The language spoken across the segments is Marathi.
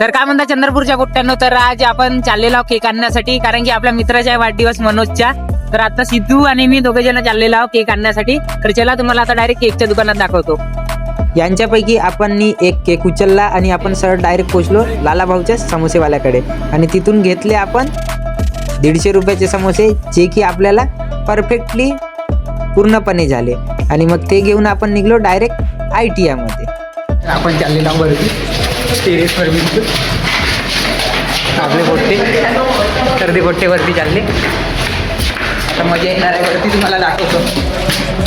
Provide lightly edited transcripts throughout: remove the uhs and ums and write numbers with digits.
तर काय म्हणता चंद्रपूरच्या गोट्यांनो, तर आज आपण चाललेलो आहोत केक आणण्यासाठी, कारण की आपल्या मित्राचा आहे वाढदिवस मनोजच्या. तर आता सिद्धू आणि मी दोघे जण चाललेलो आहोत केक आणण्यासाठी. तर चला तुम्हाला आता डायरेक्ट केकच्या दुकानात दाखवतो. यांच्यापैकी आपण एक केक उचलला आणि आपण सरळ डायरेक्ट पोचलो लाला भाऊच्या समोसेवाल्याकडे आणि तिथून घेतले आपण 150 रुपयाचे समोसे, जे की आपल्याला परफेक्टली पूर्णपणे झाले. आणि मग ते घेऊन आपण निघलो डायरेक्ट ITI मध्ये. आपण चाललेलो आहोत वरती टेरेसवर बिलकुल आपले पोट्टे, तर ते पोट्टे वरती चालले. आता मजा येणार आहे. वरती तुम्हाला दाखवतो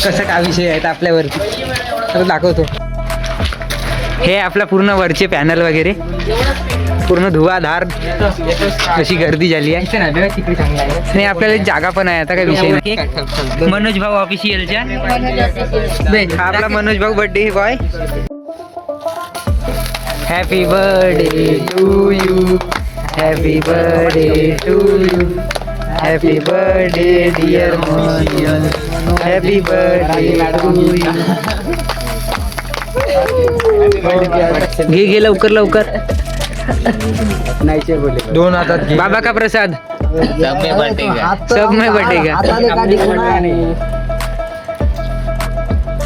कसं काय विषय आहेत आपल्यावरती, तर दाखवतो. हे आपला पूर्ण वरचे पॅनल वगैरे पूर्ण धुवाधार अशी गर्दी झाली आहे आणि आपल्याला जागा पण आहे. आता काय विषय नाही. मनोज भाऊ ऑफिशियलच्या हा आपला मनोज भाऊ birthday boy. Happy birthday to you, happy birthday to you, happy birthday dear Manoj, happy birthday to you. घे लवकर लवकर. दोन हातात बाबा का प्रसाद. सब में बर्थडे का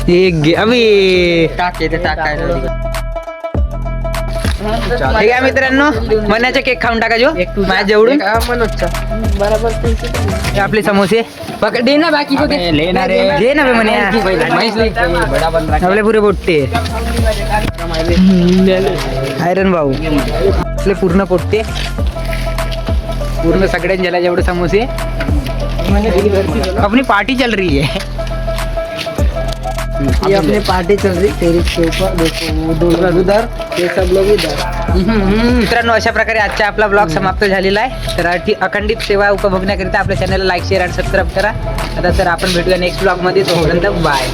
एक घे अबे. ठीक आहे मित्रांनो, मनाचा केक खाऊन टाका जो माझ्या जेवढून आपले समोसे पकड ना. बाकी घे ना बे म्हणे आपले पुरे पोट्टे. आयरन भाऊ आपले पूर्ण पोट्टे, पूर्ण सगळ्यांनी ज्याला जेवढे समोसे. अपनी पार्टी चल रही है. ये अपनी पार्टी चल रही टेरिस के ऊपर. देखो दो लोग उधर, ये सब लोग इधर. मित्रांनो, अशा प्रकारे आजचा आपला ब्लॉग समाप्त झालेला आहे. तर अखंडित सेवा उपभोगण्याकरिता आपल्या चॅनलला लाईक, शेअर आणि सबस्क्राईब करा. आता तर आपण भेटूया नेक्स्ट ब्लॉग मध्ये. तोपर्यंत बाय.